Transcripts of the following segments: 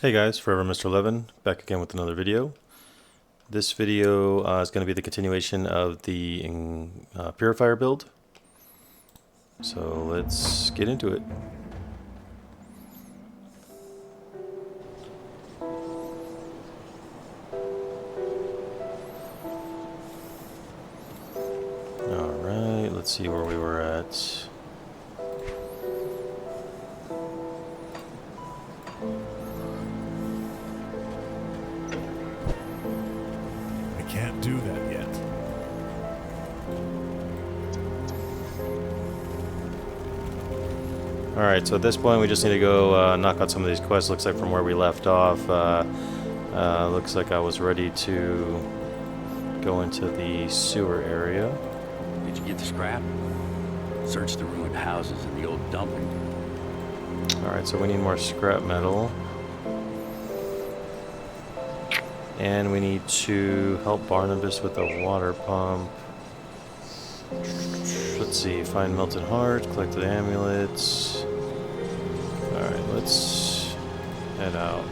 Hey guys, Forever Mr. 11, back again with another video. This video is going to be the continuation of the Purifier build. So let's get into it. Alright, let's see where we were at. Can't do that yet. Alright, so at this point we just need to go knock out some of these quests. Looks like from where we left off, looks like I was ready to go into the sewer area. Did you get the scrap? Search the ruined houses and the old dumping. Alright, so we need more scrap metal. And we need to help Barnabas with the water pump. Let's see, find melted heart, collect the amulets. Alright, let's head out.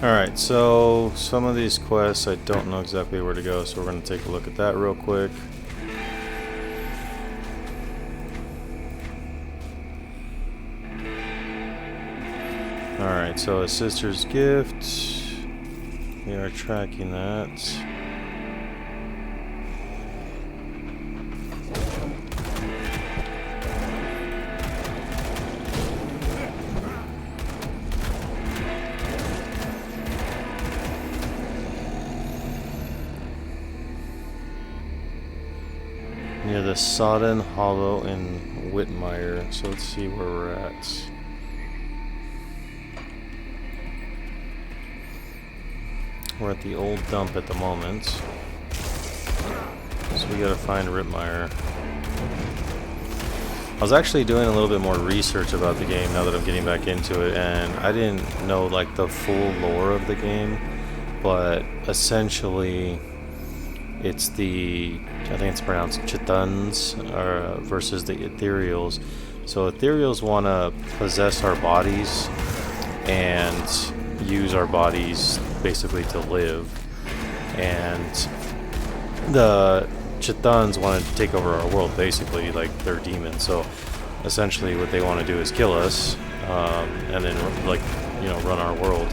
Alright, so some of these quests I don't know exactly where to go, so we're going to take a look at that real quick. Alright, so a sister's gift. We are tracking that. Near the Sodden Hollow in Whitmire. So let's see where we're at. We're at the old dump at the moment. So we gotta find Whitmire. I was actually doing a little bit more research about the game now that I'm getting back into it, and I didn't know like the full lore of the game, but essentially it's the, I think it's pronounced Chithuns versus the Ethereals. So Ethereals want to possess our bodies and use our bodies basically to live, and the Chithuns want to take over our world basically, like they're demons. So essentially what they want to do is kill us and then like, you know, run our world.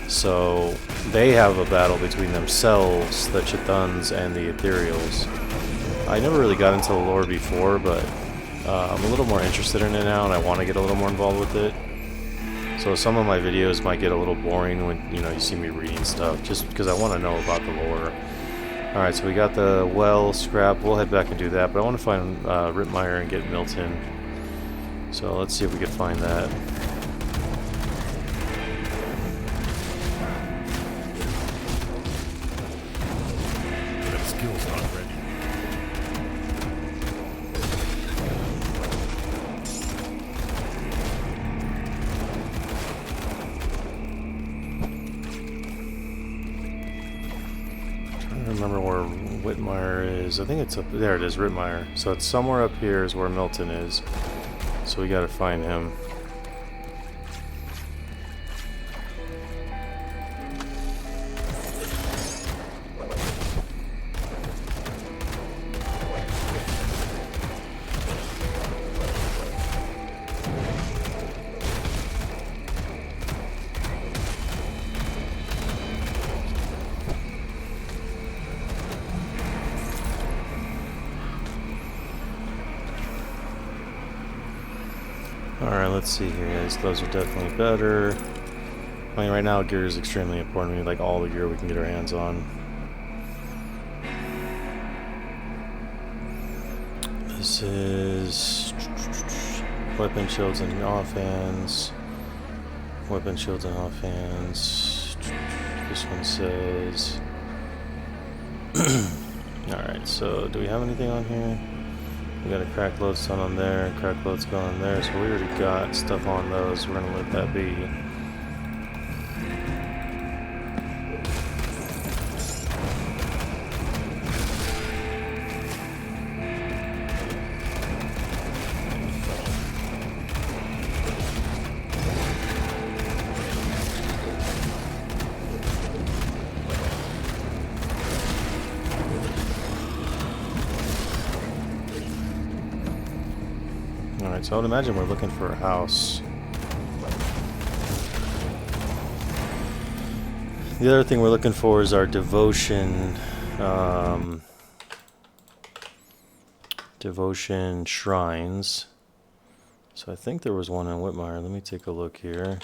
So they have a battle between themselves, the Chithuns and the Ethereals. I never really got into the lore before, but I'm a little more interested in it now, and I want to get a little more involved with it. So some of my videos might get a little boring when, you know, you see me reading stuff, just because I want to know about the lore. Alright, so we got the well scrap. We'll head back and do that, but I want to find Whitmire and get Milton. So let's see if we can find that. Skills not ready. I don't remember where Whitmire is. I think it's up there. It is, Whitmire. So it's somewhere up here is where Milton is. So we gotta find him. Alright, let's see here. These gloves are definitely better. I mean, right now gear is extremely important. We need like all the gear we can get our hands on. This is weapon shields and offhands. Weapon shields and offhands. This one says... Alright, so do we have anything on here? We got a crack lodestone on there, crack lodestone on there, so we already got stuff on those. We're gonna let that be. Alright, so I would imagine we're looking for a house. The other thing we're looking for is our devotion, devotion shrines. So I think there was one in Whitmire. Let me take a look here.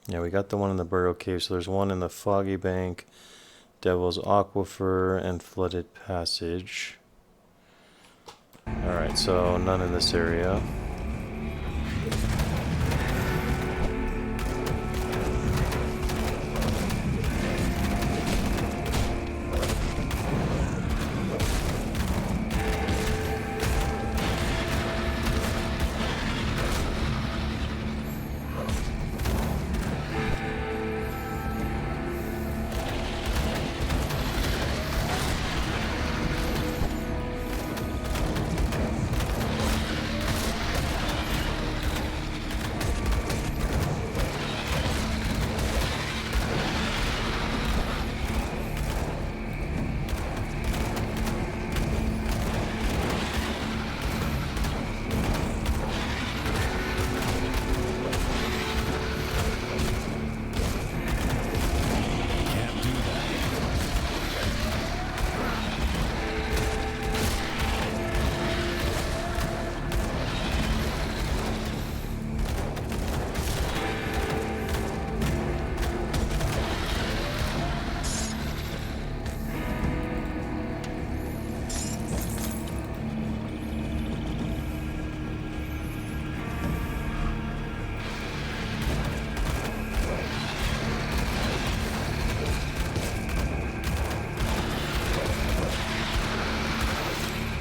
Yeah, we got the one in the Burial Cave, so there's one in the Foggy Bank, Devil's Aquifer, and Flooded Passage. Alright, so none in this area.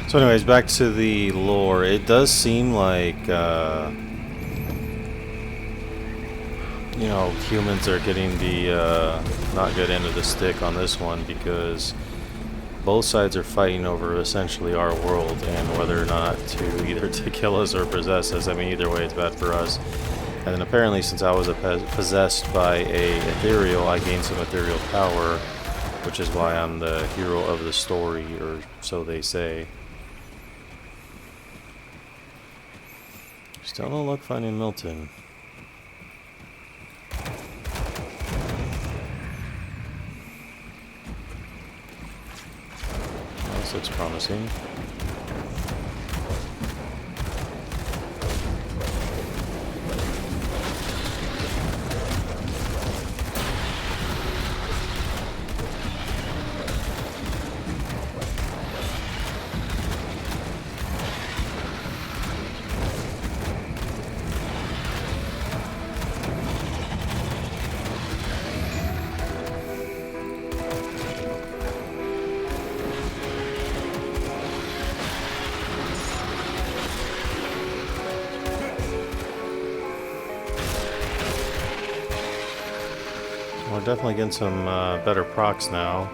So anyways, back to the lore. It does seem like, you know, humans are getting the not good end of the stick on this one, because both sides are fighting over essentially our world and whether or not to either to kill us or possess us. I mean, either way it's bad for us. And then apparently, since I was possessed by a ethereal, I gained some ethereal power, which is why I'm the hero of the story, or so they say. Still no luck finding Milton. Well, this looks promising. We're definitely getting some better procs now.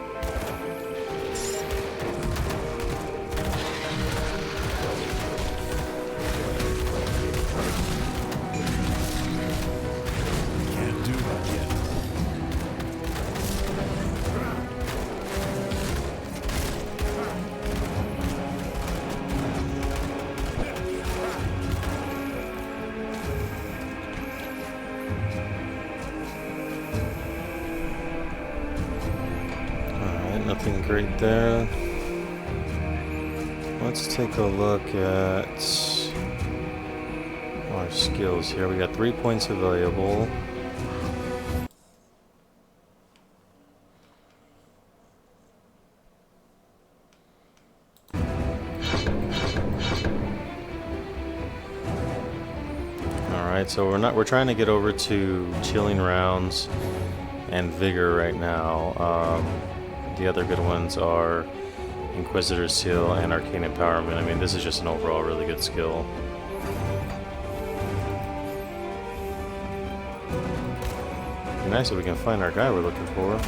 Can't do that yet. nothing great there. Let's take a look at our skills here. We got 3 points available. Alright, so we're trying to get over to chilling rounds and vigor right now. The other good ones are Inquisitor's Seal and Arcane Empowerment. I mean, this is just an overall really good skill. It'd be nice if we can find our guy we're looking for.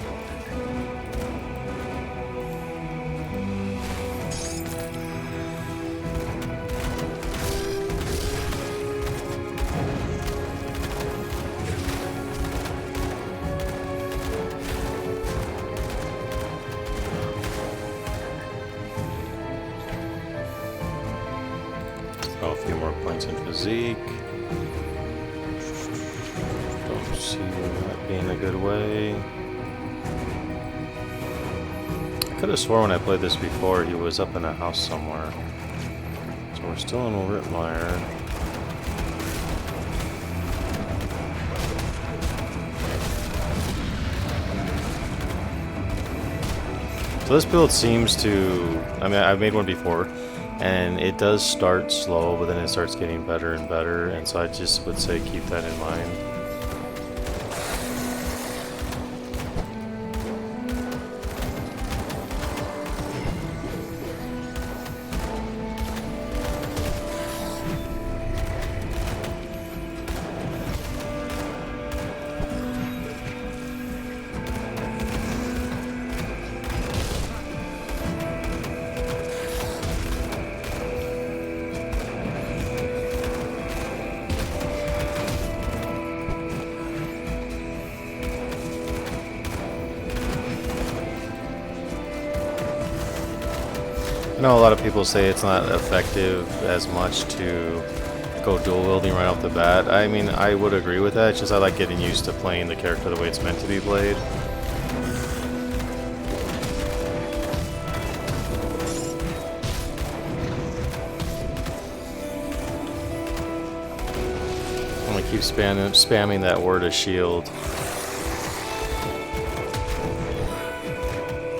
Oh, a few more points in physique. Don't see that being a good way. I could have sworn when I played this before he was up in a house somewhere. So we're still in Whitmire. So this build seems to... I mean, I've made one before. And it does start slow, but then it starts getting better and better, and so I just would say keep that in mind. I know a lot of people say it's not effective as much to go dual wielding right off the bat. I mean, I would agree with that. It's just I like getting used to playing the character the way it's meant to be played. I'm gonna keep spamming that word of shield.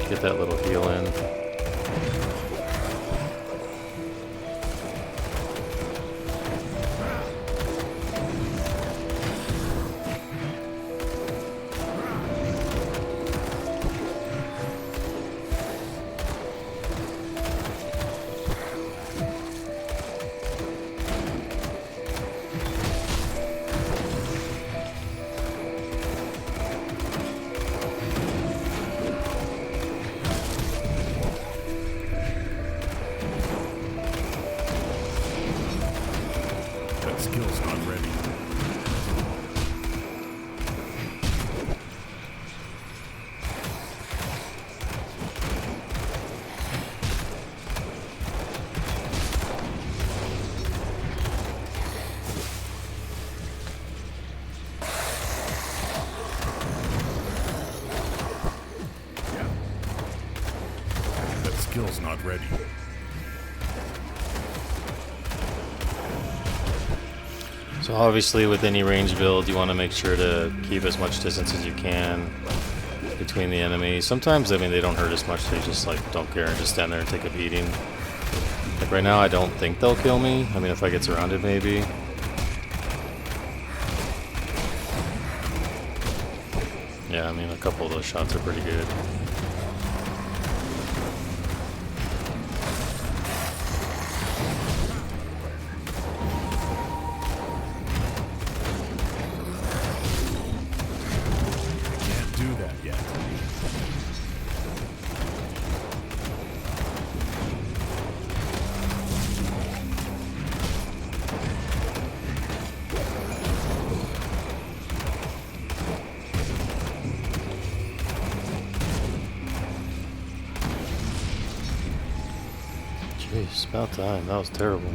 Get that little heal in. Skill's not ready. That skill's not ready. So obviously with any range build you want to make sure to keep as much distance as you can between the enemies. Sometimes, I mean, they don't hurt as much, they just like don't care and just stand there and take a beating. Like right now I don't think they'll kill me. I mean, if I get surrounded maybe. Yeah, I mean a couple of those shots are pretty good. Jeez, about time. That was terrible.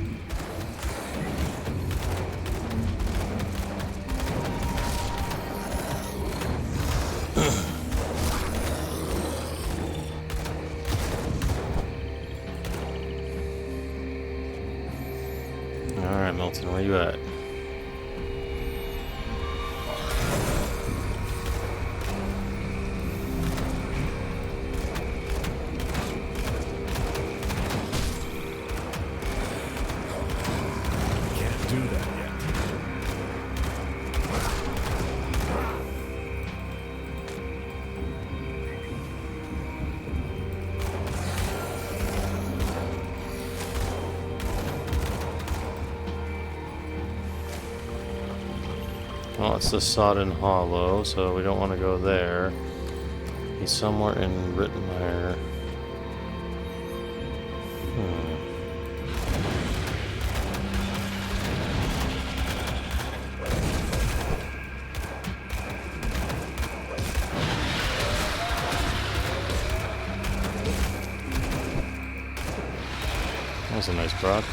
Where you at? Can't do that yet. Well, it's the Sodden Hollow, so we don't want to go there. He's somewhere in Rittenmeyer. That was a nice proc.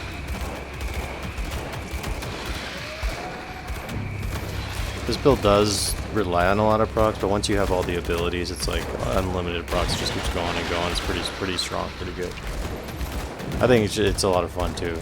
This build does rely on a lot of procs, but once you have all the abilities, it's like unlimited procs. It just keeps going and going. It's pretty strong, pretty good. I think it's a lot of fun too.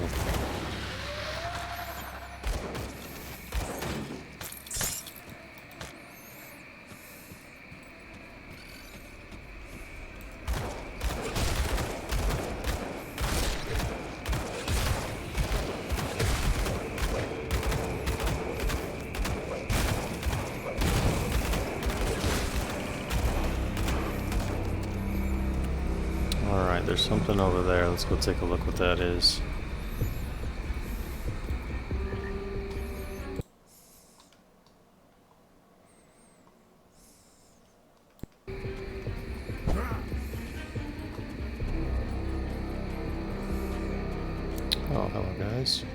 Alright, there's something over there. Let's go take a look what that is. Oh, hello guys.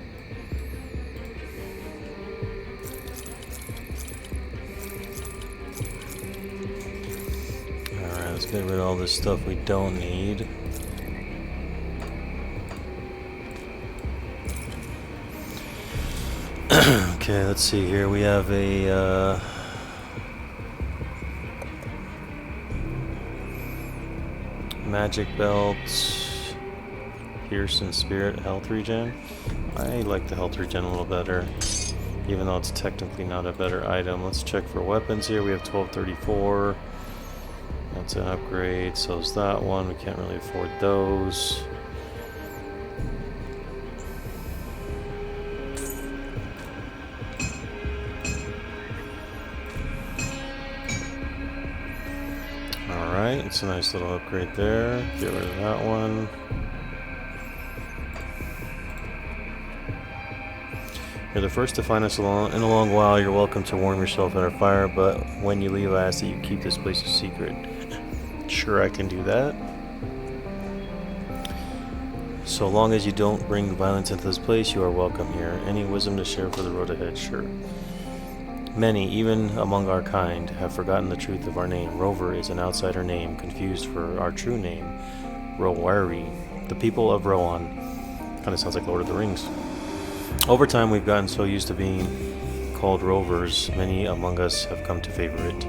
Alright, let's get rid of all this stuff we don't need. Okay, let's see here. We have a magic belt, pierce and spirit health regen. I like the health regen a little better, even though it's technically not a better item. Let's check for weapons here. We have 1234. That's an upgrade. So is that one. We can't really afford those. Alright, it's a nice little upgrade there. Get rid of that one. You're the first to find us in a long while. You're welcome to warm yourself at our fire, but when you leave, I ask that you keep this place a secret. Sure, I can do that. So long as you don't bring violence into this place, you are welcome here. Any wisdom to share for the road ahead? Sure. Many, even among our kind, have forgotten the truth of our name. Rover is an outsider name, confused for our true name, Rowari. The people of Rohan. Kind of sounds like Lord of the Rings. Over time, we've gotten so used to being called rovers, many among us have come to favor it.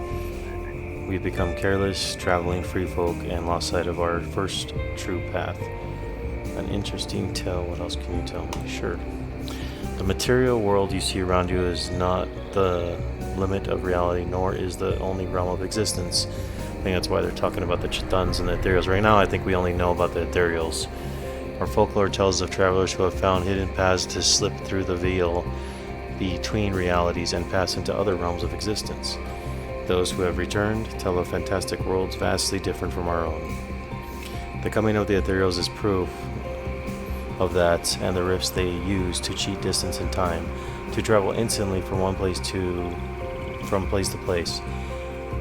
We've become careless, traveling free folk, and lost sight of our first true path. An interesting tale. What else can you tell me? Sure. The material world you see around you is not the limit of reality, nor is the only realm of existence. I think that's why they're talking about the Chthons and the Ethereals. Right now, I think we only know about the Ethereals. Our folklore tells of travelers who have found hidden paths to slip through the veil between realities and pass into other realms of existence. Those who have returned tell of fantastic worlds vastly different from our own. The coming of the Ethereals is proof of that, and the rifts they use to cheat distance and time, to travel instantly from place to place,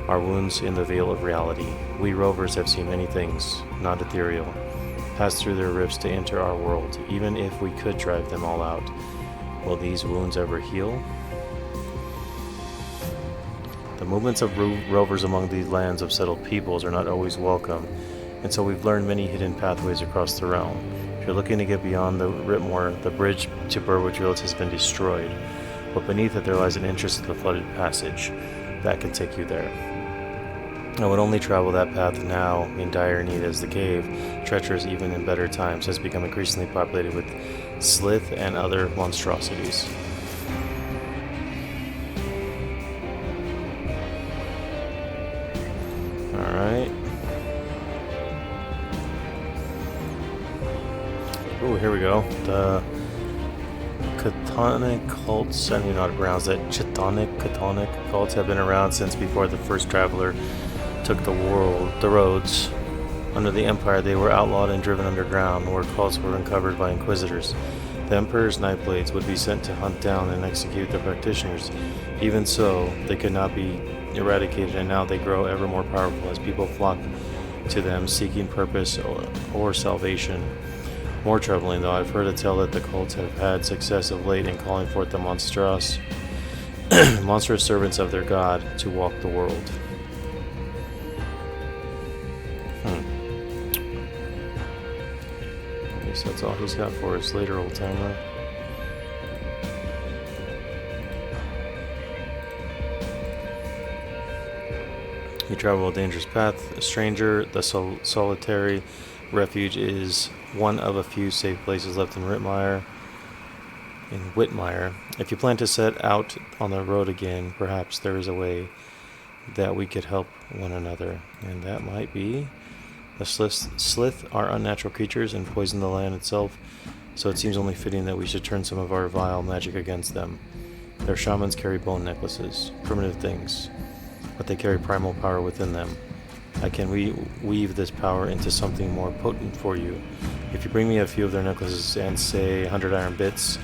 are wounds in the veil of reality. We rovers have seen many things, not ethereal, pass through their rifts to enter our world. Even if we could drive them all out, will these wounds ever heal? The movements of rovers among these lands of settled peoples are not always welcome, and so we've learned many hidden pathways across the realm. If you're looking to get beyond the Ritmore, the bridge to Burwood Fields has been destroyed, but beneath it there lies an entrance to the flooded passage. That can take you there. I would only travel that path now in dire need, as the cave, treacherous even in better times, has become increasingly populated with slith and other monstrosities. Alright. Ooh, here we go. The Chthonic cults, I don't even know how to pronounce that. Chthonic cults have been around since before the first traveler took the roads. Under the Empire, they were outlawed and driven underground, where cults were uncovered by inquisitors. The Emperor's Nightblades would be sent to hunt down and execute the practitioners. Even so, they could not be eradicated, and now they grow ever more powerful as people flock to them, seeking purpose or salvation. More troubling, though, I've heard a tale that the cults have had success of late in calling forth the monstrous servants of their god to walk the world. I guess that's all he's got for us later, old timer. You travel a dangerous path, a stranger. The solitary refuge is one of a few safe places left in Whitmire. If you plan to set out on the road again, perhaps there is a way that we could help one another, and that might be the slith are unnatural creatures and poison the land itself, so it seems only fitting that we should turn some of our vile magic against them. Their shamans carry bone necklaces, primitive things, but they carry primal power within them. I can weave this power into something more potent for you. If you bring me a few of their necklaces and, say, 100 iron bits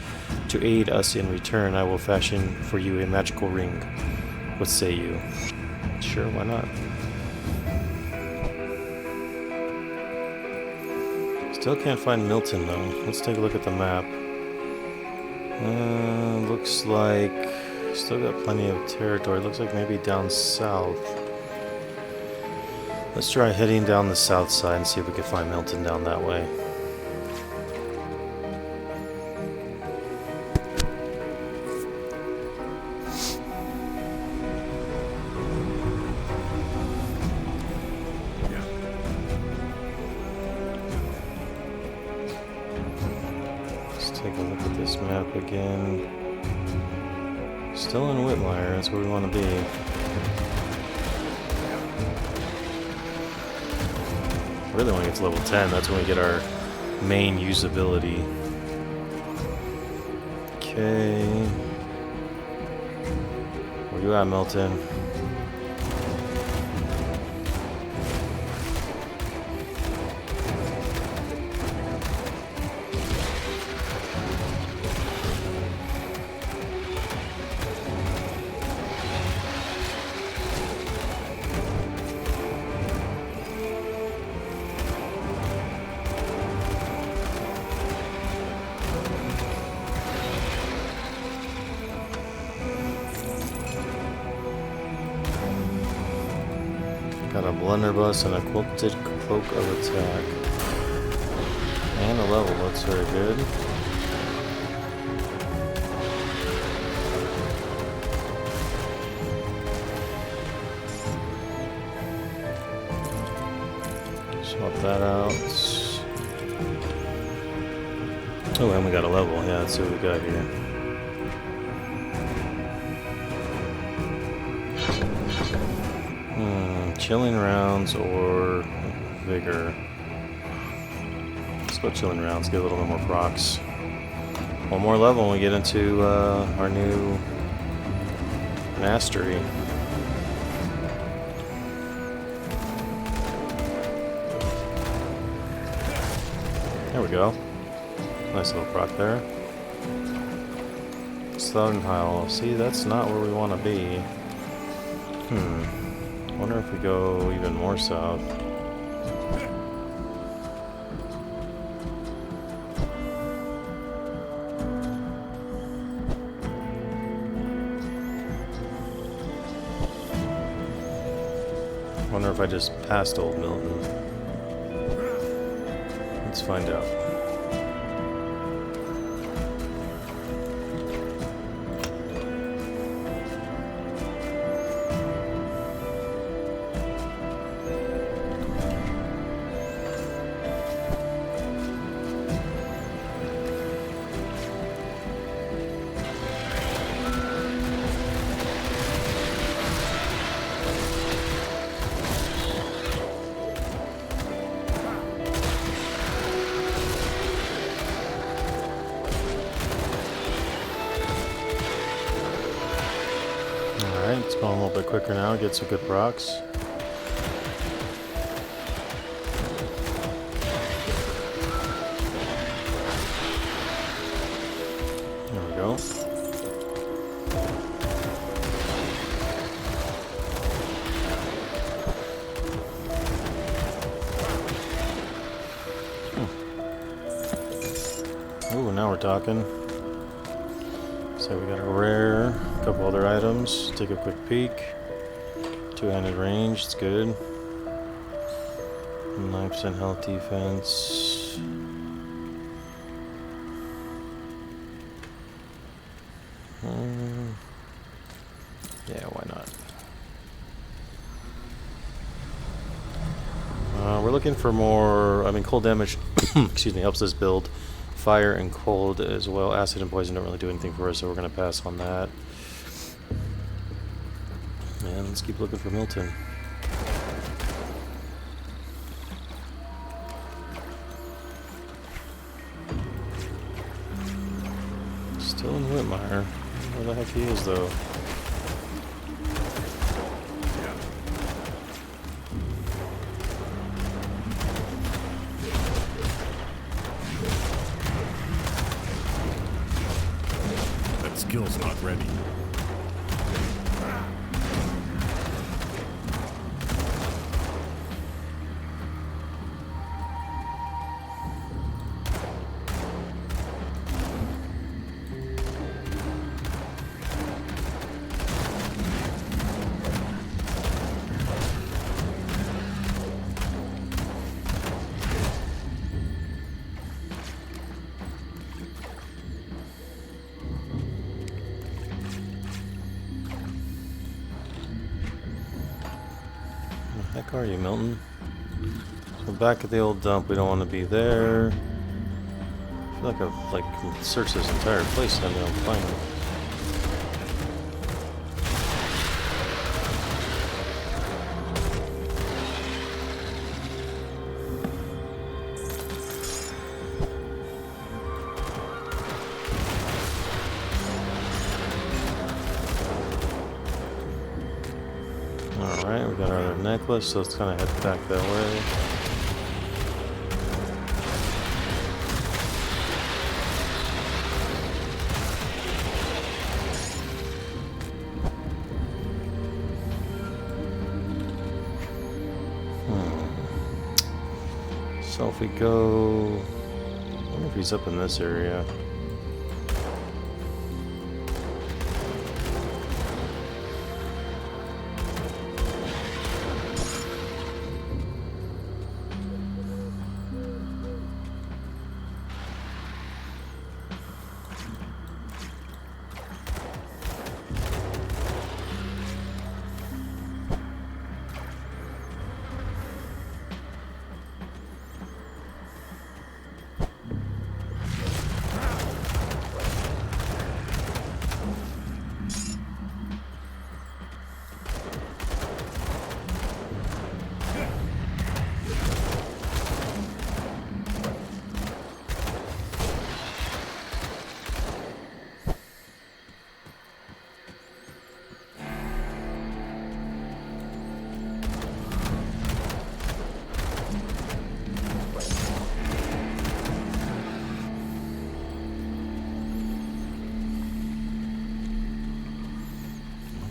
to aid us in return, I will fashion for you a magical ring. What say you? Sure, why not? Still can't find Milton, though. Let's take a look at the map. Looks like still got plenty of territory. Looks like maybe down south. Let's try heading down the south side and see if we can find Milton down that way. Let's take a look at this map again. Still in Whitmire, that's where we want to be. Really want to get to level 10, that's when we get our main usability. Okay. Where you at, Milton? Got a blunderbuss and a quilted cloak of attack. And a level, that's very good. Swap that out. Oh, and we got a level. Yeah, let's see what we got here. Chilling rounds or vigor. Let's go chilling rounds, get a little bit more procs. One more level and we get into our new mastery. There we go. Nice little proc there. Slodenheil. See, that's not where we want to be. Wonder if we go even more south. Wonder if I just passed Old Milton. Let's find out. Alright, it's going a little bit quicker now. Get some good procs. There we go. Ooh, now we're talking. So we got a rare, a couple other items. Take a quick peek. Two-handed range, it's good. 9% health defense. Yeah, why not? We're looking for more. I mean, cold damage. Excuse me, helps us build. Fire and cold as well. Acid and poison don't really do anything for us, so we're gonna pass on that. And let's keep looking for Milton. Still in Whitmire. Where the heck he is, though? That skill's not ready. Where the heck are you, Milton? We're back at the old dump. We don't want to be there. I feel like I've searched this entire place and I don't find him. Alright, we got our other necklace, so let's kind of head back that way. So if we go... I wonder if he's up in this area.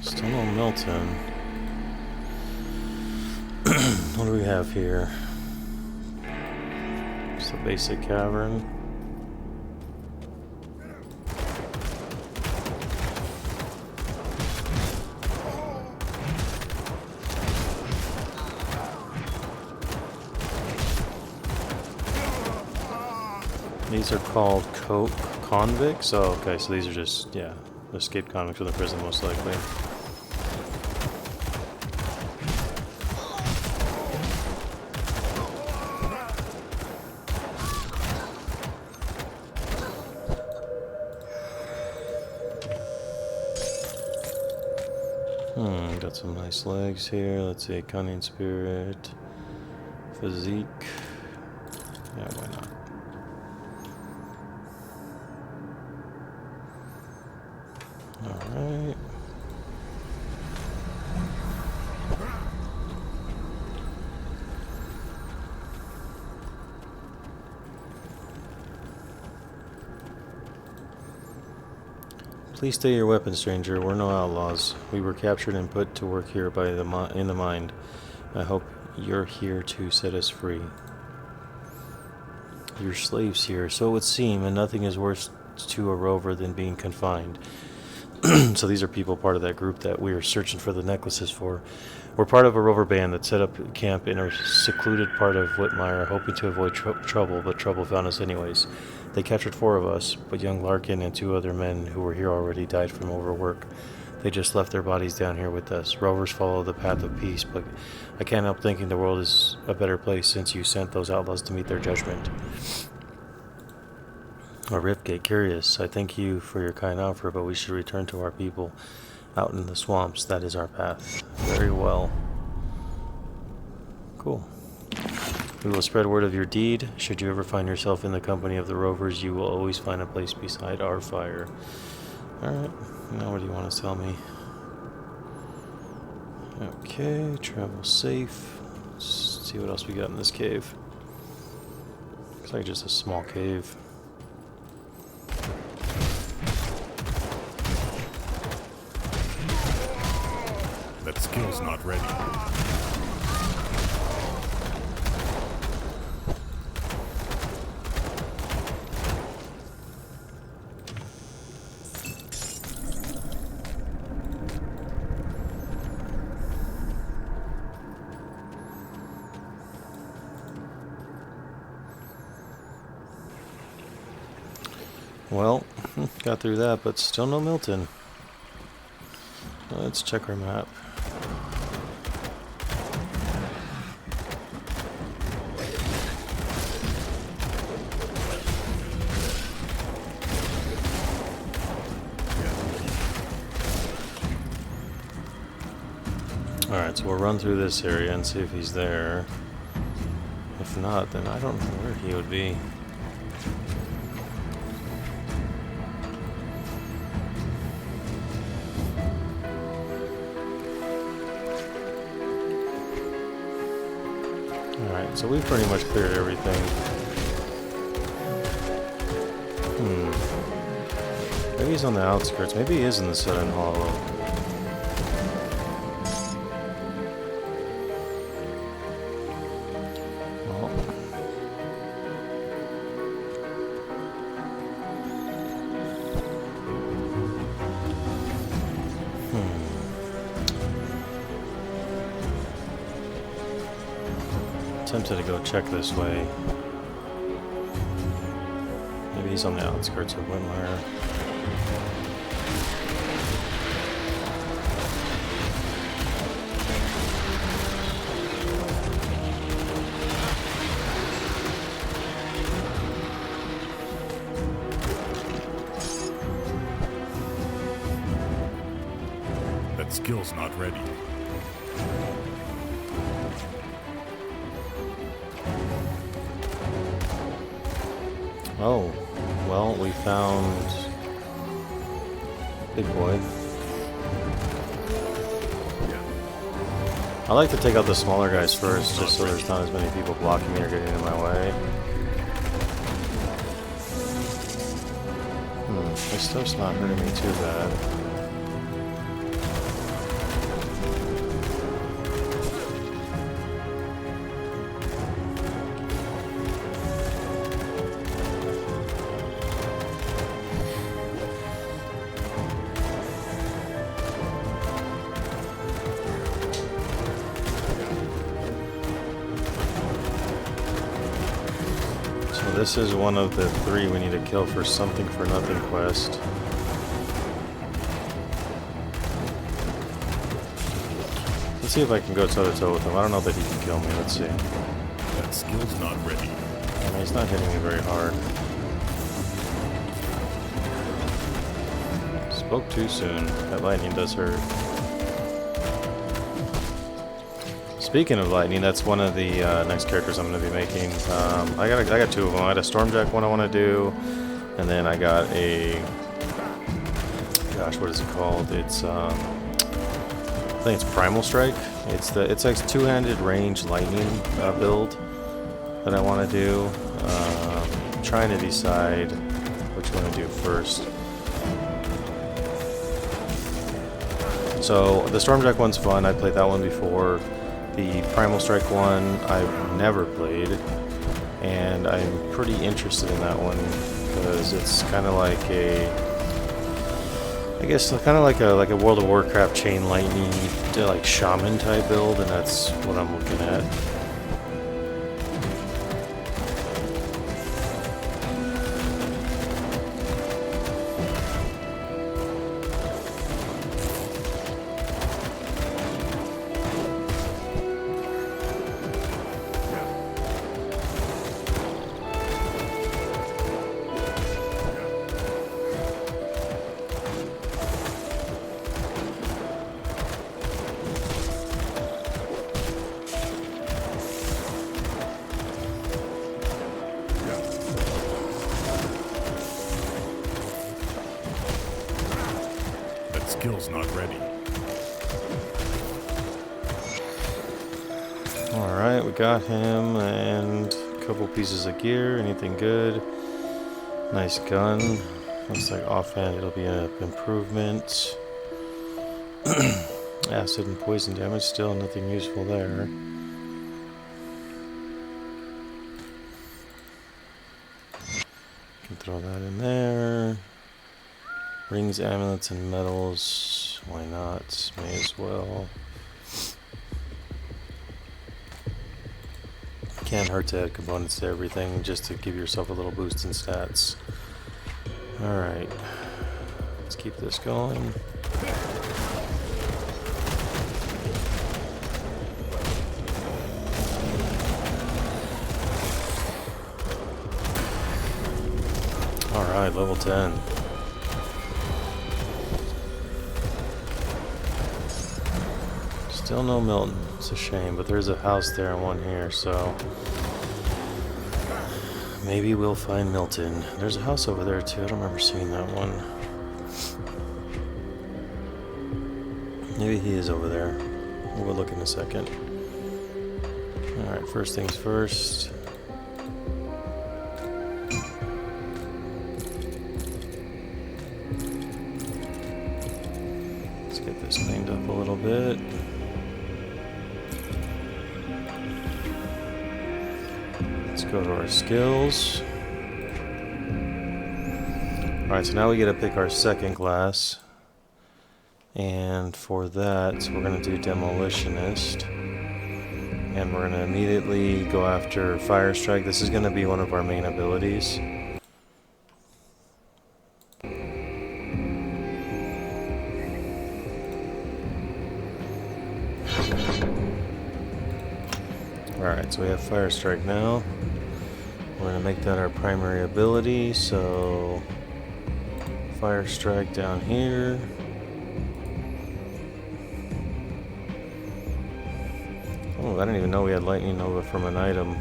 Still no Milton. What do we have here? Just a basic cavern. These are called convicts? Oh, okay, so these are just, yeah, escaped convicts from the prison, most likely. Got some nice legs here. Let's see, cunning spirit, physique. Yeah, why not? Alright. Please stay your weapon, stranger. We're no outlaws. We were captured and put to work here by in the mine. I hope you're here to set us free. You're slaves here, so it would seem, and nothing is worse to a rover than being confined. So these are people part of that group that we are searching for the necklaces for. We're part of a rover band that set up camp in a secluded part of Whitmire, hoping to avoid trouble, but trouble found us anyways. They captured 4 of us, but young Larkin and 2 other men who were here already died from overwork. They just left their bodies down here with us. Rovers follow the path of peace, but I can't help thinking the world is a better place since you sent those outlaws to meet their judgment. A Riftgate, curious. I thank you for your kind offer, but we should return to our people out in the swamps. That is our path. Very well. Cool. We will spread word of your deed. Should you ever find yourself in the company of the rovers, you will always find a place beside our fire. Alright, now what do you want to tell me? Okay, travel safe. Let's see what else we got in this cave. Looks like just a small cave. That skill's not ready. Well, got through that, but still no Milton. Let's check our map. Alright, so we'll run through this area and see if he's there. If not, then I don't know where he would be. Alright, so we've pretty much cleared everything. Maybe he's on the outskirts. Maybe he is in the Southern Hollow. Tempted to go check this way. Maybe he's on the outskirts of Whitmire. That skill's not ready. Oh, well, we found Big Boy. I like to take out the smaller guys first, just so there's not as many people blocking me or getting in my way. This stuff's not hurting me too bad. This is one of the 3 we need to kill for Something for Nothing quest. Let's see if I can go toe to toe with him. I don't know that he can kill me. Let's see. That skill's not ready. I mean, he's not hitting me very hard. Spoke too soon. That lightning does hurt. Speaking of lightning, that's one of the next characters I'm going to be making. I got 2 of them. I got a Stormjack one I want to do, and then I got a, gosh, what is it called? It's I think it's Primal Strike. It's like 2-handed range lightning build that I want to do. I'm trying to decide which one to do first. So the Stormjack one's fun. I played that one before. The Primal Strike one I've never played, and I'm pretty interested in that one because it's kind of like I guess kind of like a World of Warcraft Chain Lightning, like Shaman type build, and that's what I'm looking at. Skill's not ready. Alright, we got him, and a couple pieces of gear. Anything good? Nice gun. Looks like offhand it'll be an improvement. Acid and poison damage, still nothing useful there. Can throw that in there. Rings, amulets, and medals. Why not? May as well. Can't hurt to add components to everything just to give yourself a little boost in stats. Alright. Let's keep this going. Alright, level 10. Still no Milton. It's a shame, but there's a house there and one here, so maybe we'll find Milton. There's a house over there too. I don't remember seeing that one. Maybe he is over there. We'll look in a second. Alright, first things first. Let's get this cleaned up a little bit. Go to our skills. Alright, so now we get to pick our second class. And for that, we're going to do Demolitionist. And we're going to immediately go after Fire Strike. This is going to be one of our main abilities. Alright, so we have Fire Strike now. We're going to make that our primary ability, so Fire Strike down here. Oh, I didn't even know we had Lightning Nova from an item.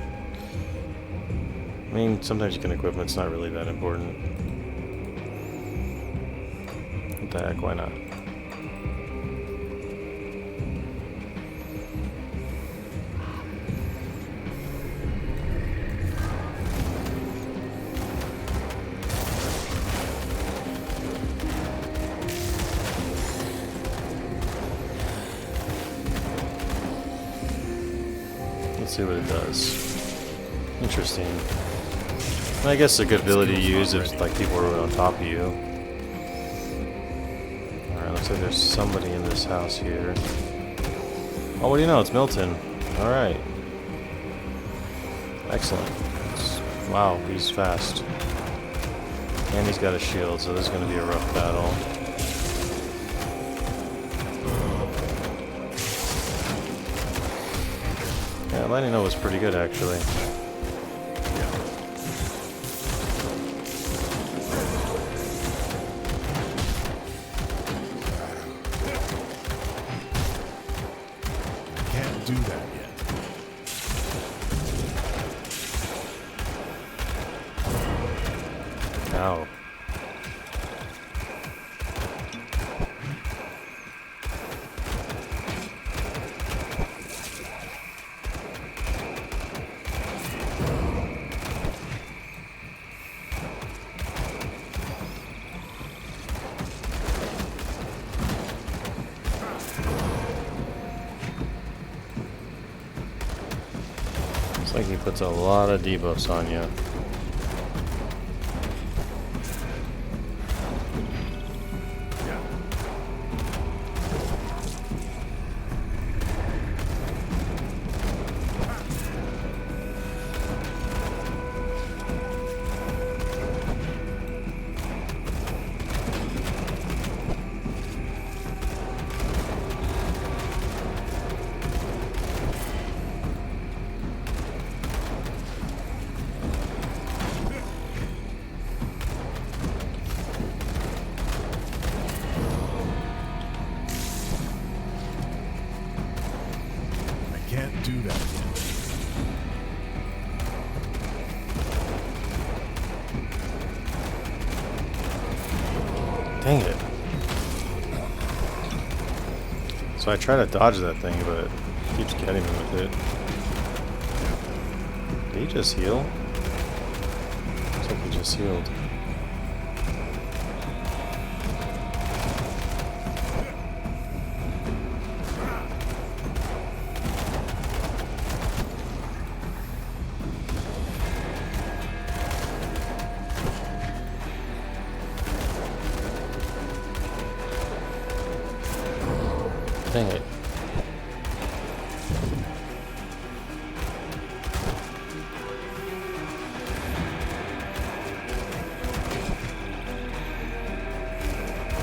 I mean, sometimes you can equip them, it's not really that important. What the heck, why not? Let's see what it does. Interesting. I guess a good ability to use if like people are on top of you. Alright, looks like there's somebody in this house here. Oh, what do you know? It's Milton. Alright. Excellent. Wow, he's fast. And he's got a shield, so this is going to be a rough battle. Yeah, Lightning Nova was pretty good, actually. Can't do that yet. Ow. think he puts a lot of debuffs on you. Can't do that yet. Dang it. So I try to dodge that thing, but it keeps getting me with it. Did he just heal? Looks like he just healed. Dang it.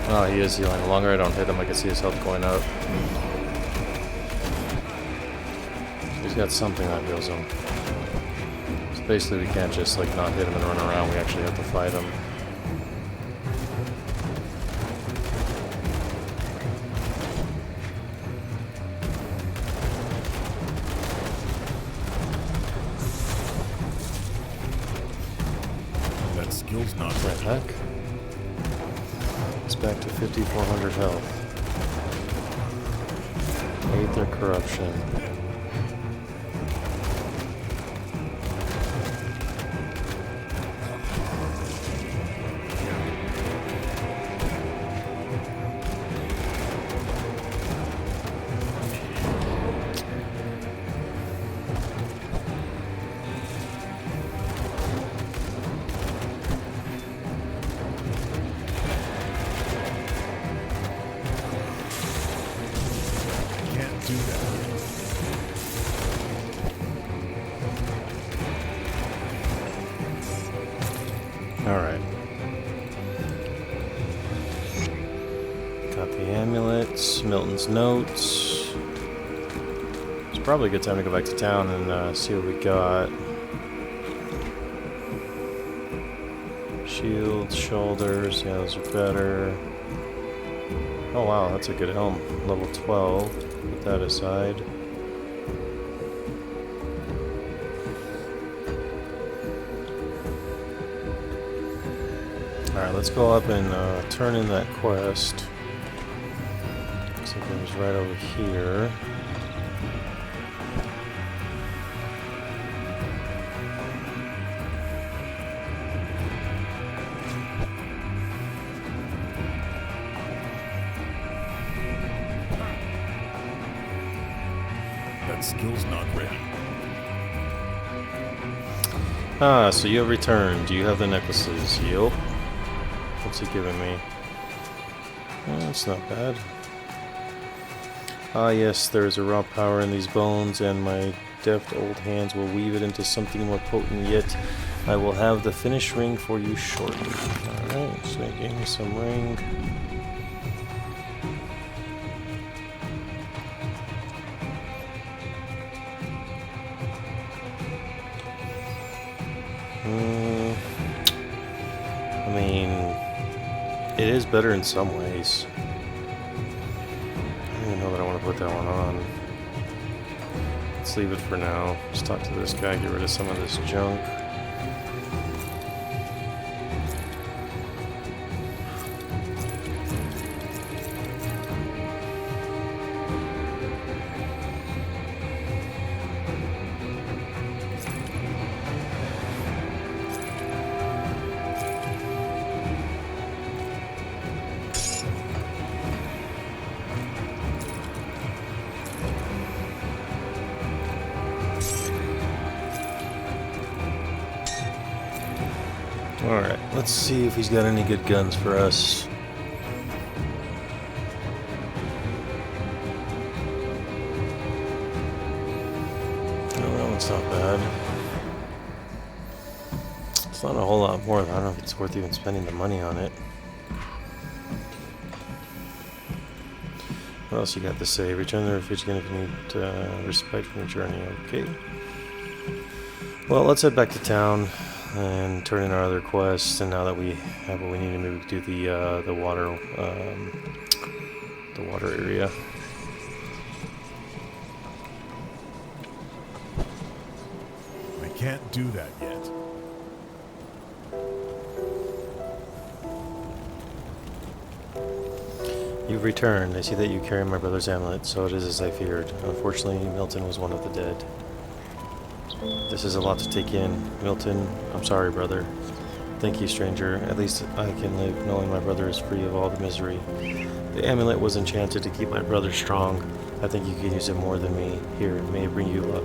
Oh, he is healing. The longer I don't hit him, I can see his health going up. He's got something that heals him. So basically, we can't just like not hit him and run around. We actually have to fight him. That skill's not What the ready. heck? It's back to 5,400 health. Aether corruption. Can't do that yet. Alright. Got the amulets, Milton's notes. It's probably a good time to go back to town and see what we got. Shields, shoulders, yeah, those are better. Oh wow, that's a good helm. Level 12. Put that aside. Alright, let's go up and turn in that quest. Looks like it was right over here. That skill's not ready. Ah, so you have returned. Do you have the necklaces? Yup. What's he giving me? Oh, that's not bad. Ah, yes, there is a raw power in these bones, and my deft old hands will weave it into something more potent yet. I will have the finished ring for you shortly. Alright, so he gave me some ring. I mean, it is better in some ways. I don't even know that I want to put that one on. Let's leave it for now. Let's talk to this guy, get rid of some of this junk. Alright, let's see if he's got any good guns for us. Oh, that one's not bad. It's not a whole lot more. I don't know if it's worth even spending the money on it. What else you got to say? Return the refuge again if you need respite from the journey. Okay. Well, let's head back to town and turn in our other quests. And now that we have what we need, maybe we can do the water area. I can't do that yet. You've returned. I see that you carry my brother's amulet, so it is as I feared. Unfortunately, Milton was one of the dead. This is a lot to take in. Milton, I'm sorry, brother. Thank you, stranger. At least I can live knowing my brother is free of all the misery. The amulet was enchanted to keep my brother strong. I think you can use it more than me. Here, may it bring you luck.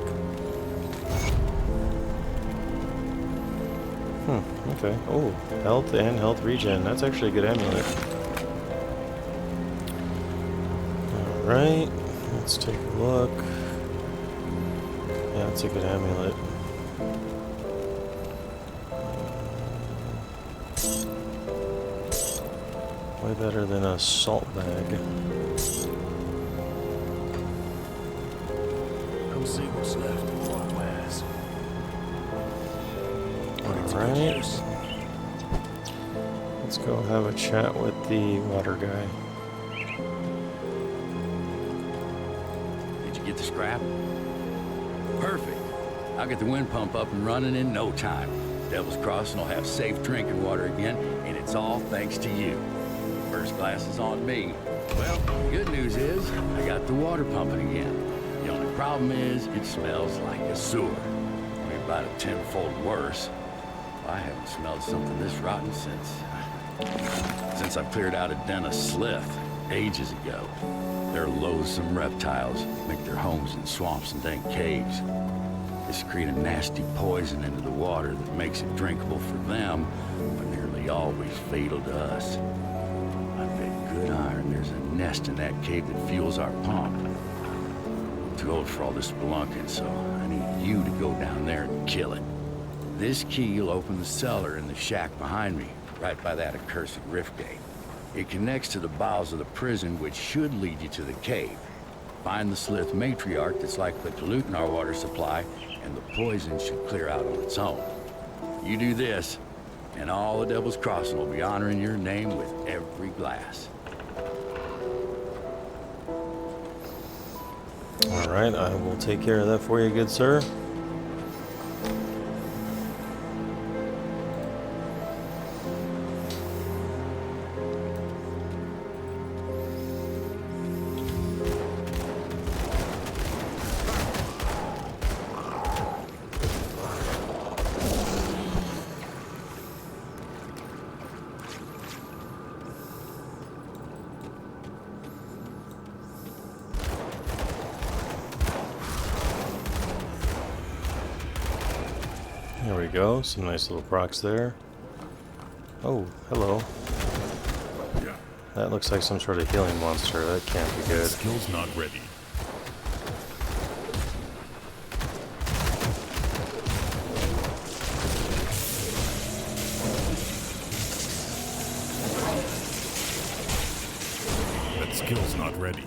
Okay. Oh, health and health regen. That's actually a good amulet. Alright, let's take a look. Yeah, it's a good amulet. Way better than a salt bag. Come see what's left of our glass. Alright. Let's go have a chat with the water guy. Did you get the scrap? Perfect. I'll get the wind pump up and running in no time. Devil's Crossing will have safe drinking water again, and it's all thanks to you. First glass is on me. Well, the good news is I got the water pumping again. The only problem is it smells like a sewer. Maybe about a tenfold worse. I haven't smelled something this rotten since I cleared out a den of slith ages ago. They're loathsome reptiles, make their homes in swamps and dank caves. They secrete a nasty poison into the water that makes it drinkable for them, but nearly always fatal to us. I bet good iron there's a nest in that cave that fuels our pump. I'm too old for all this spelunking, so I need you to go down there and kill it. This key will open the cellar in the shack behind me, right by that accursed rift gate. It connects to the bowels of the prison, which should lead you to the cave. Find the Slith matriarch that's likely polluting our water supply, and the poison should clear out on its own. You do this, and all the Devil's Crossing will be honoring your name with every glass. Alright, I will take care of that for you, good sir. There we go, some nice little procs there. Oh, hello. That looks like some sort of healing monster. That can't be good. Skill's not ready. That skill's not ready.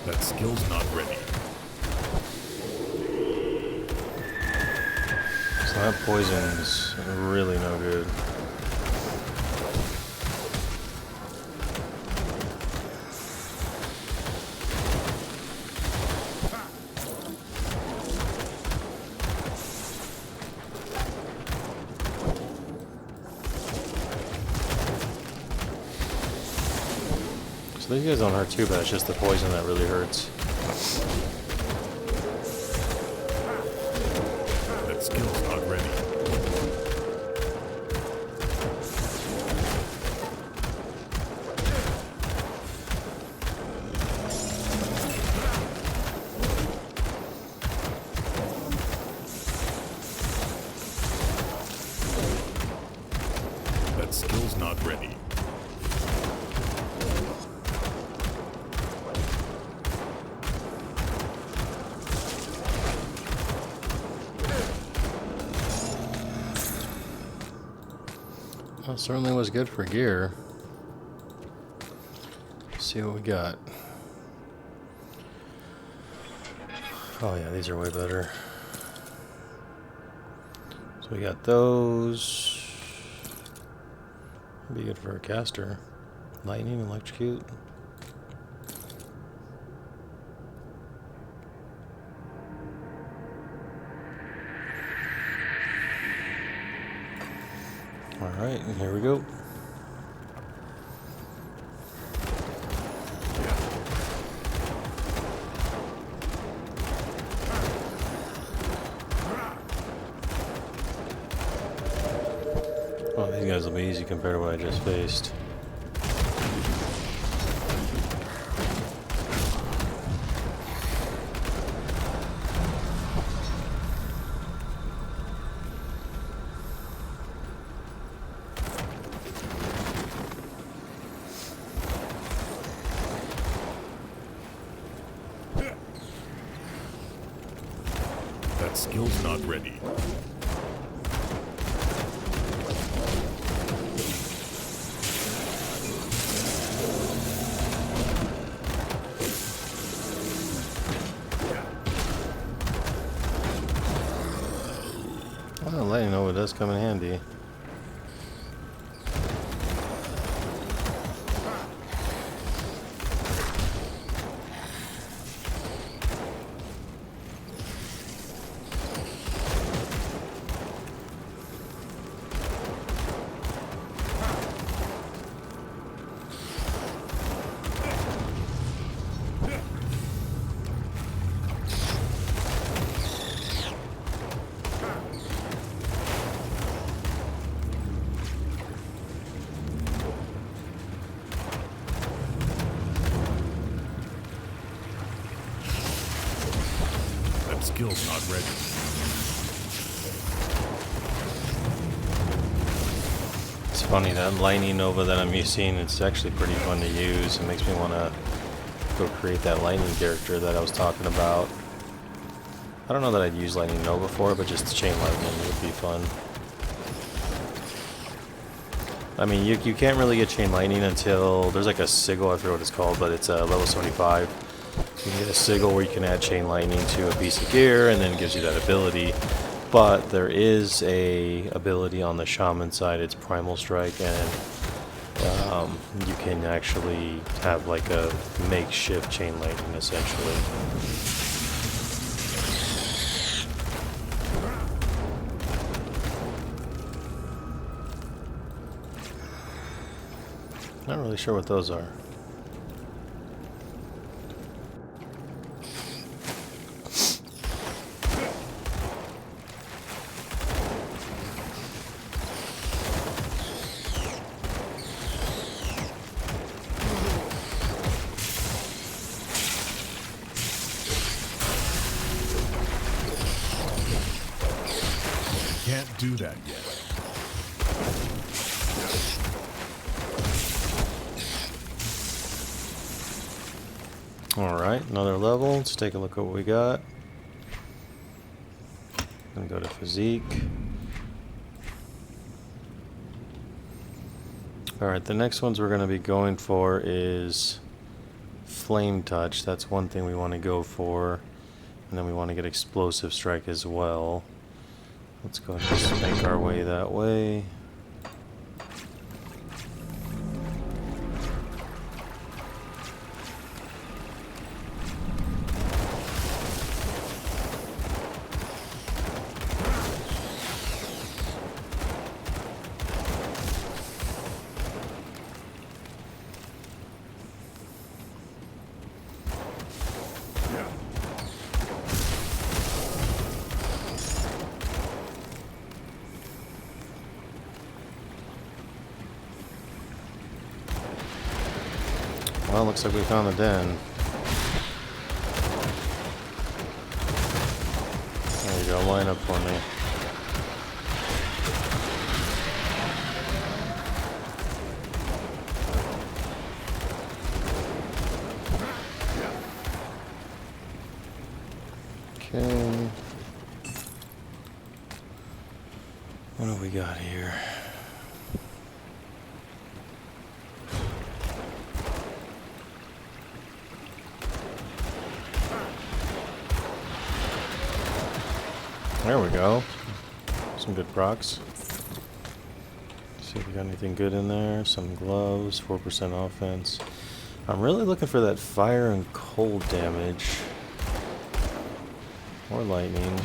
That skill's not ready. So that poison's really no good. So these guys don't hurt too bad, it's just the poison that really hurts. That skill's not ready. Well, certainly was good for gear. Let's see what we got. Oh yeah, these are way better. So we got those. Be good for a caster. Lightning, electrocute. Alright, and here we go. Oh, these guys will be easy compared to what I just faced. That skill's not ready. Well, lightning nova does come in handy. That skill's not ready. It's funny, that lightning nova that I'm using, it's actually pretty fun to use. It makes me want to go create that lightning character that I was talking about. I don't know that I'd use lightning nova for it, but just chain lightning would be fun. I mean, you can't really get chain lightning until there's like a sigil, I forget what it's called, but it's level 75. You can get a sigil where you can add chain lightning to a piece of gear, and then it gives you that ability. But there is a ability on the shaman side, it's primal strike, and you can actually have like a makeshift chain lightning essentially. Not really sure what those are. Can't do that yet. Alright, another level. Let's take a look at what we got. Gonna go to physique. Alright, the next ones we're gonna be going for is flame touch. That's one thing we want to go for. And then we want to get explosive strike as well. Let's go ahead and just make our way that way. Well, looks like we found the den. There you go, line up for me. Okay. What do we got here? There we go. Some good procs. See if we got anything good in there. Some gloves, 4% offense. I'm really looking for that fire and cold damage. Or lightning.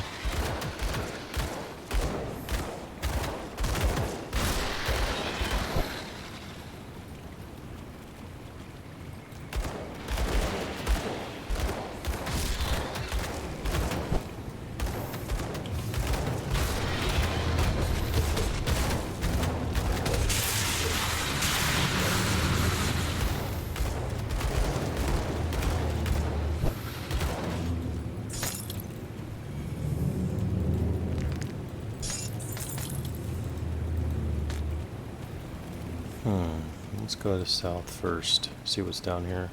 Let's go to south first. See what's down here.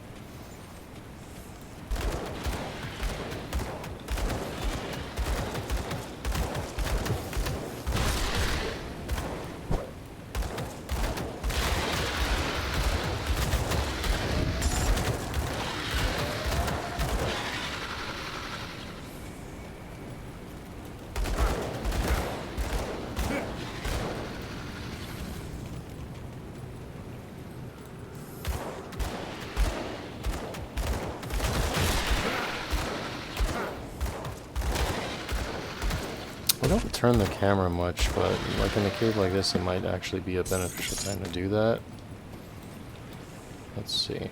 I don't turn the camera much, but like in a cave like this, it might actually be a beneficial time to do that. Let's see.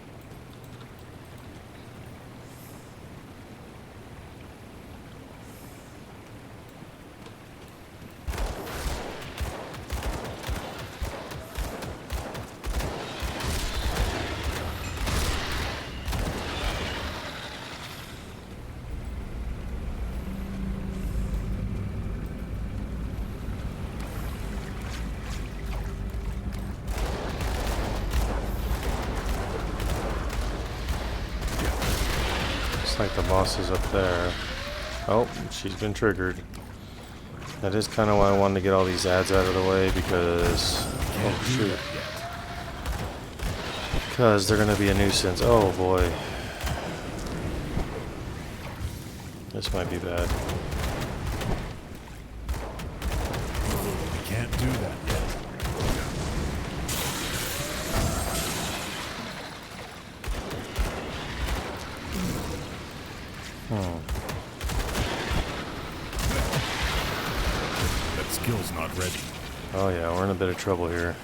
Like the boss is up there. Oh, she's been triggered. That is kind of why I wanted to get all these ads out of the way, because oh shoot, because they're gonna be a nuisance. Oh boy, this might be bad. I can't do that yet. That skill's not ready. Oh yeah, we're in a bit of trouble here.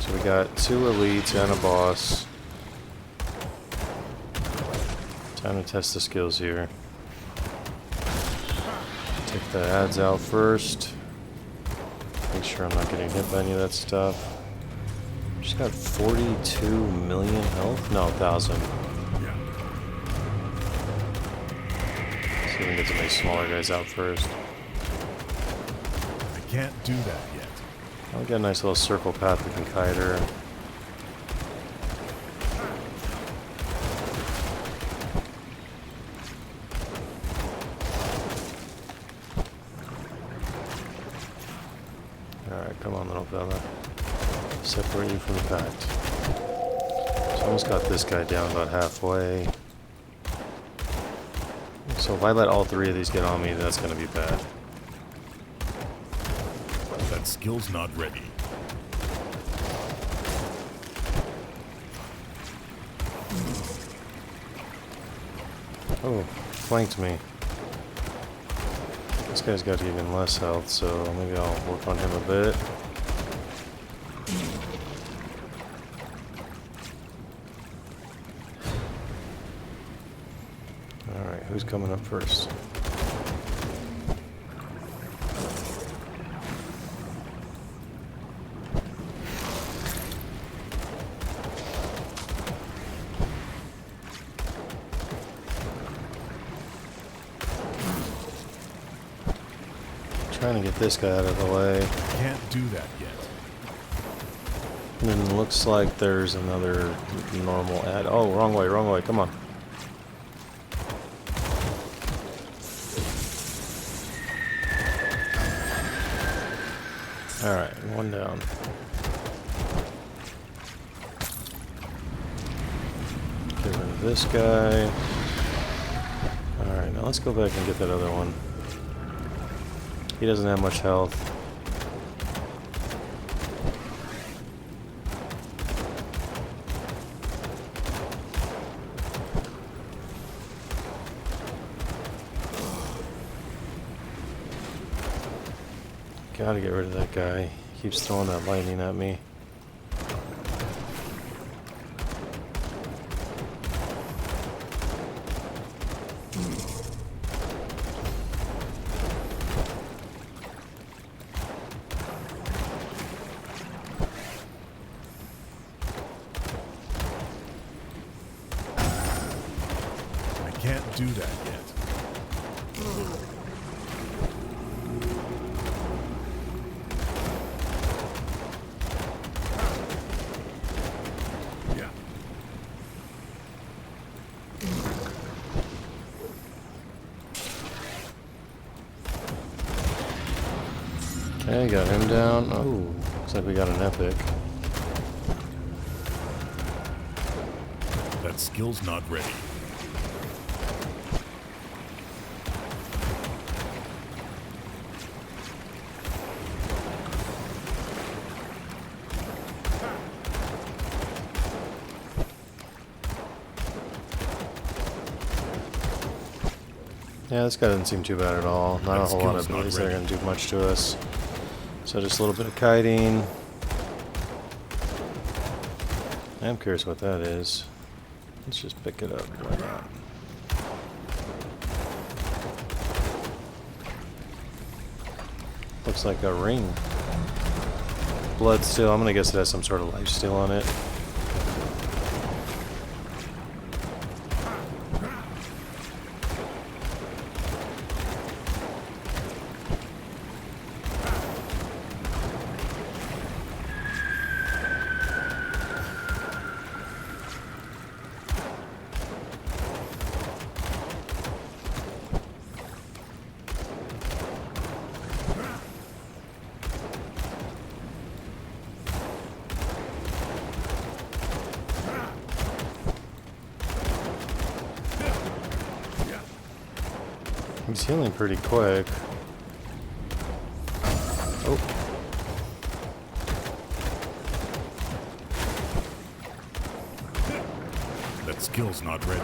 So we got 2 elites and a boss. Time to test the skills here. Take the ads out first. Make sure I'm not getting hit by any of that stuff. Just got 42 million health? No, 1,000. See if we can get some of these smaller guys out first. I can't do that yet. I'll get a nice little circle path we can kite her. Alright, come on little fella. Separate you from the pact. So I almost got this guy down about halfway. So if I let all 3 of these get on me, that's going to be bad. That skill's not ready. Oh, flanked me. This guy's got even less health, so maybe I'll work on him a bit. Alright, who's coming up first? Trying to get this guy out of the way. Can't do that yet. And then it looks like there's another normal ad. Oh, wrong way, come on. Alright, 1 down. Get rid of this guy. Alright, now let's go back and get that other one. He doesn't have much health. Gotta get rid of that guy. He keeps throwing that lightning at me. Can't do that yet. Yeah. Okay, got him down. Oh, looks like we got an epic. That skill's not ready. Yeah, this guy doesn't seem too bad at all. Not a That whole lot of skill's not abilities that are ready. going to do much to us. So just a little bit of kiting. I am curious what that is. Let's just pick it up. Why not? Looks like a ring. Blood steal. I'm going to guess it has some sort of life steal on it. He's healing pretty quick. Oh. That skill's not ready.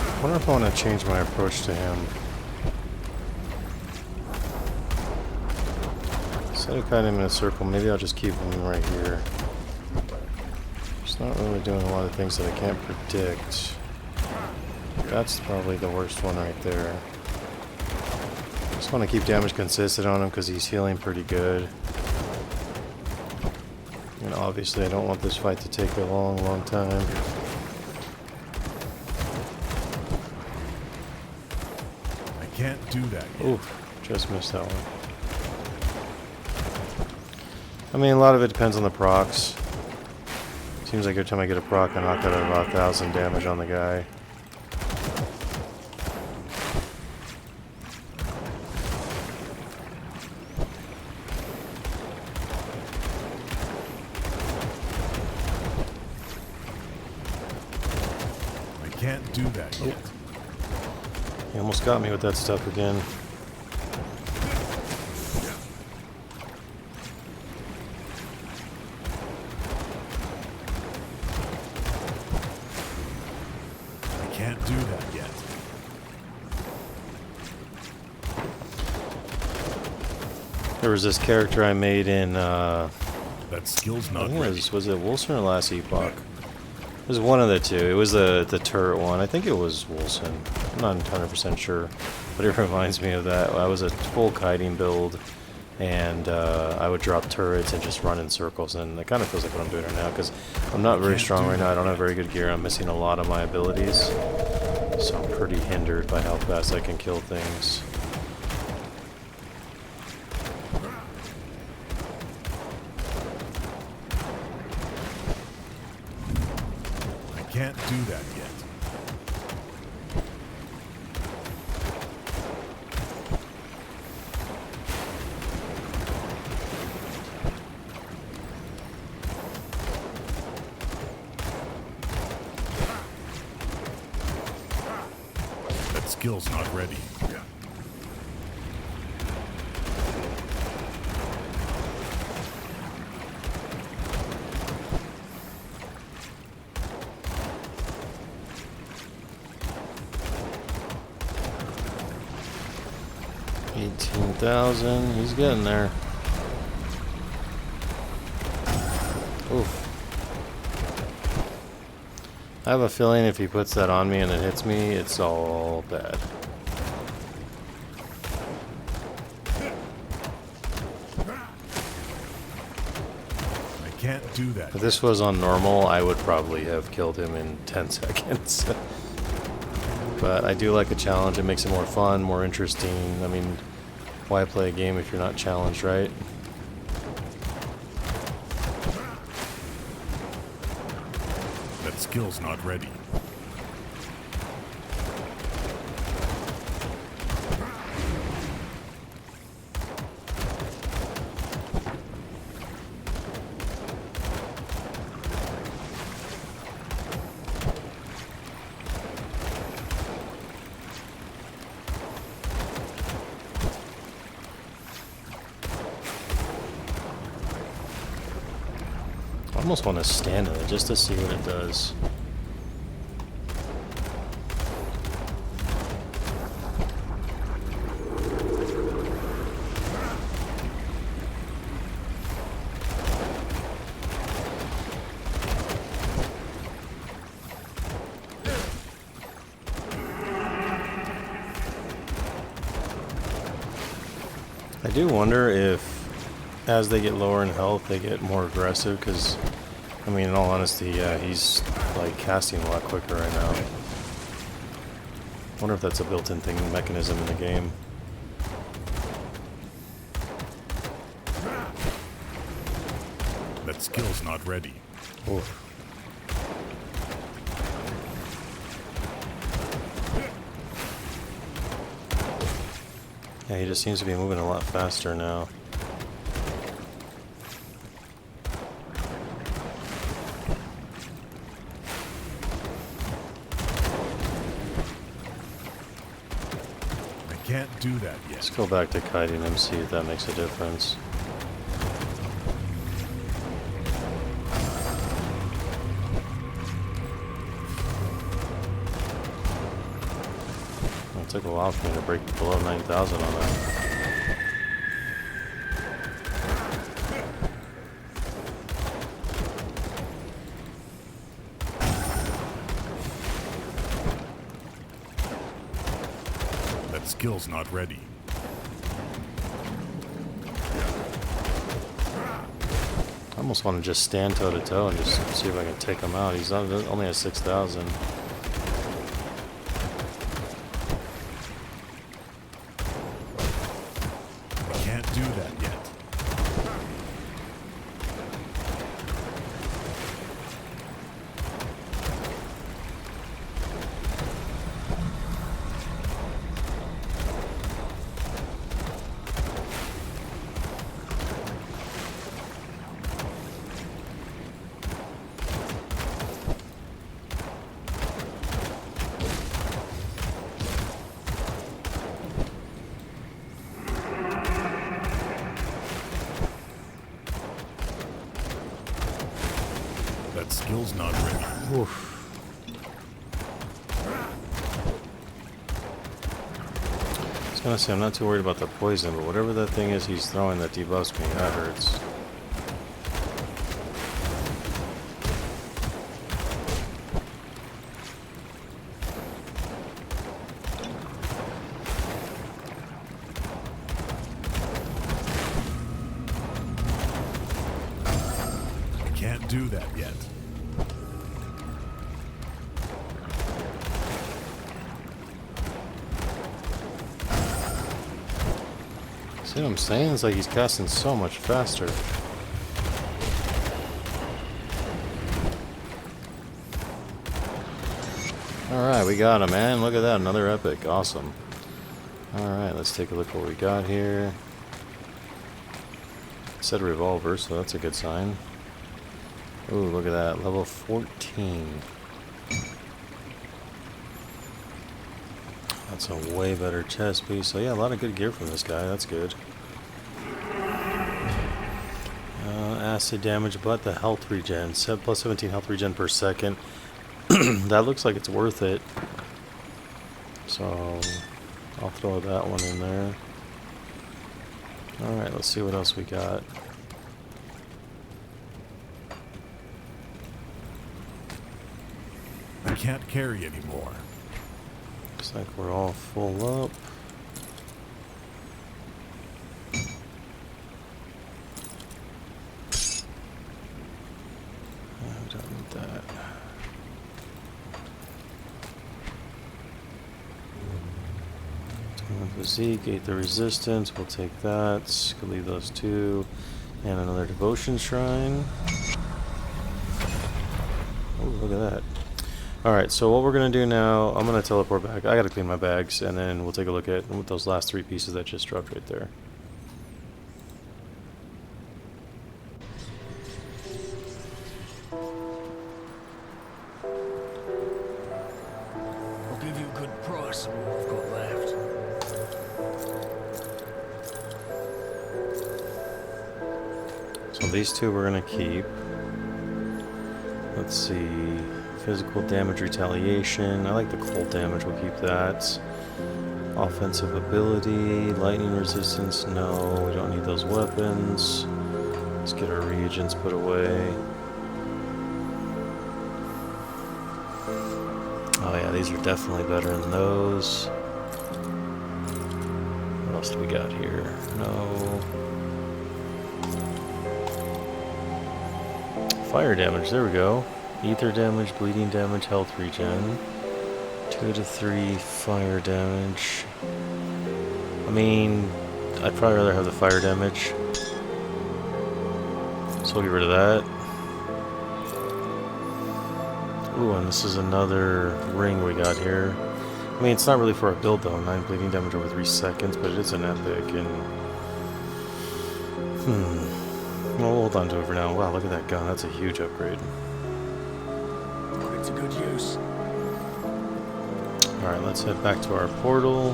I wonder if I want to change my approach to him. Instead of cutting him in a circle, maybe I'll just keep him right here. He's not really doing a lot of things that I can't predict. That's probably the worst one right there. Just want to keep damage consistent on him because he's healing pretty good. And obviously I don't want this fight to take a long, long time. I can't do that yet. Oof, just missed that one. I mean, a lot of it depends on the procs. Seems like every time I get a proc, I knock out about 1,000 damage on the guy. I can't do that yet. He almost got me with that stuff again. I can't do that yet. There was this character I made in, That skill's I not think ready. was it Wilson or Last Epoch? It was one of the two. It was the turret one. I think it was Wilson. I'm not 100% sure, but it reminds me of that. I was a full kiting build, and I would drop turrets and just run in circles, and it kind of feels like what I'm doing right now, because I'm not very strong right now. I don't have very good gear. I'm missing a lot of my abilities, so I'm pretty hindered by how fast I can kill things. I can't do that yet. That skill's not ready. 18,000. He's getting there. Oof. I have a feeling if he puts that on me and it hits me, it's all bad. I can't do that. If this was on normal, I would probably have killed him in 10 seconds. But I do like a challenge. It makes it more fun, more interesting. I mean, why play a game if you're not challenged, right? That skill's not ready. I almost want to stand in it just to see what it does. I do wonder if as they get lower in health, they get more aggressive, because, I mean, in all honesty, yeah, he's, like, casting a lot quicker right now. I wonder if that's a built-in mechanism in the game. That skill's not ready. Oof. Yeah, he just seems to be moving a lot faster now. Can't do that yet. Let's go back to kiting him, see if that makes a difference. It took a while for me to break below 9,000 on that. Skill's not ready. I almost want to just stand toe to toe and just see if I can take him out. He's only at 6,000. Can't do that yet. That skill's not ready. Oof. I was gonna say I'm not too worried about the poison, but whatever that thing is he's throwing that debuffs me, that hurts. Can't do that yet. See what I'm saying? It's like he's casting so much faster. Alright, we got him, man. Look at that. Another epic. Awesome. Alright, let's take a look what we got here. It said revolver, so that's a good sign. Ooh, look at that. Level 14. That's a way better chest piece. So yeah, a lot of good gear from this guy. That's good. Acid damage, but the health regen. Plus 17 health regen per second. That looks like it's worth it. So I'll throw that one in there. Alright, let's see what else we got. I can't carry anymore. Looks like we're all full up. I don't need that. Physique, 8 the resistance, we'll take that. Could leave those two. And another devotion shrine. Oh, look at that. Alright, so what we're going to do now, I'm going to teleport back. I got to clean my bags, and then we'll take a look at those last 3 pieces that just dropped right there. I'll give you a good price on what I've got left. So these two we're going to keep. Let's see. Physical damage retaliation. I like the cold damage, we'll keep that. Offensive ability, lightning resistance, no, we don't need those weapons. Let's get our reagents put away. Oh yeah, these are definitely better than those. What else do we got here? No. Fire damage, there we go. Ether damage, bleeding damage, health regen. 2 to 3 fire damage. I mean, I'd probably rather have the fire damage. So we'll get rid of that. Ooh, and this is another ring we got here. I mean, it's not really for a build though. 9 bleeding damage over 3 seconds, but it is an epic and... We'll hold on to it for now. Wow, look at that gun. That's a huge upgrade. Put it to good use. Alright, let's head back to our portal.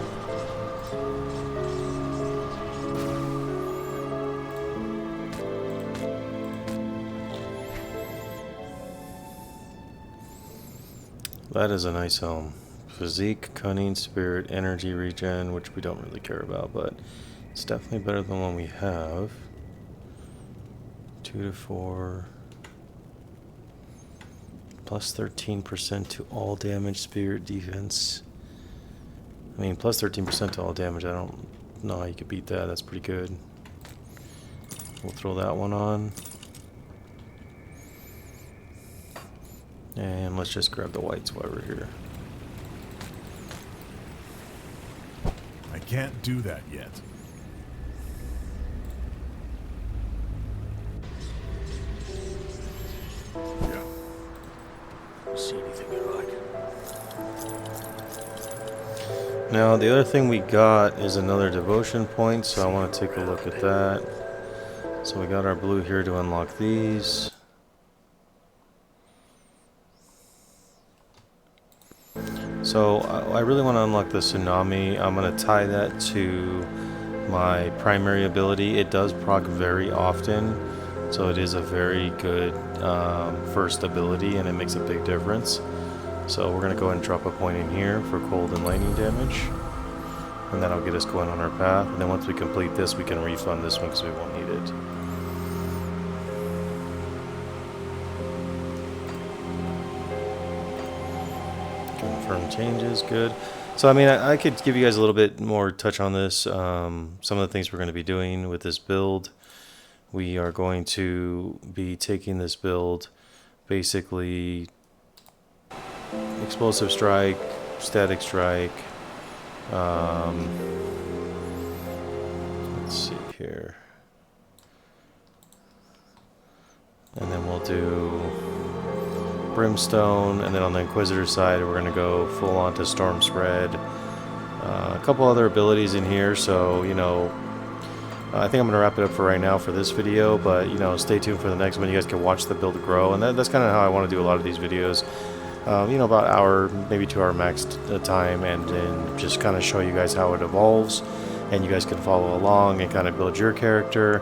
That is a nice helm. Physique, cunning, spirit, energy regen, which we don't really care about, but it's definitely better than the one we have. 2 to 4. Plus 13% to all damage, spirit, defense. I mean, plus 13% to all damage. I don't know how you could beat that. That's pretty good. We'll throw that one on. And let's just grab the whites while we're here. I can't do that yet. Yeah. See anything you like? Now, the other thing we got is another devotion point, so I want to take a look at that. So we got our blue here to unlock these. So I really want to unlock the tsunami. I'm going to tie that to my primary ability. It does proc very often, so it is a very good first ability, and it makes a big difference. So we're going to go ahead and drop a point in here for cold and lightning damage, and that'll get us going on our path. And then once we complete this, we can refund this one because we won't need it. Confirm changes, good. So I mean, I could give you guys a little bit more touch on this. Some of the things we're going to be doing with this build. We are going to be taking this build, basically explosive strike, static strike. Let's see here. And then we'll do Brimstone, and then on the Inquisitor side we're going to go full on to Storm Spread. A couple other abilities in here, so you know, I think I'm going to wrap it up for right now for this video, but you know, stay tuned for the next one. You guys can watch the build grow, and that's kind of how I want to do a lot of these videos. you know, about hour, maybe 2 hour max time, and then just kind of show you guys how it evolves, and you guys can follow along and kind of build your character.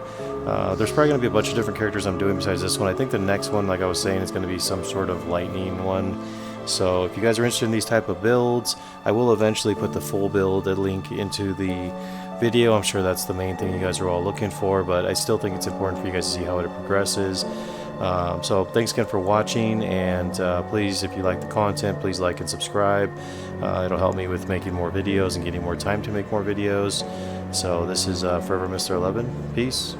There's probably going to be a bunch of different characters I'm doing besides this one. I think the next one, like I was saying, is going to be some sort of lightning one. So if you guys are interested in these type of builds, I will eventually put the full build link into the video. I'm sure that's the main thing you guys are all looking for, but I still think it's important for you guys to see how it progresses. So thanks again for watching, and please, if you like the content, please like and subscribe. It'll help me with making more videos and getting more time to make more videos. So this is Forever Mr. 11. Peace.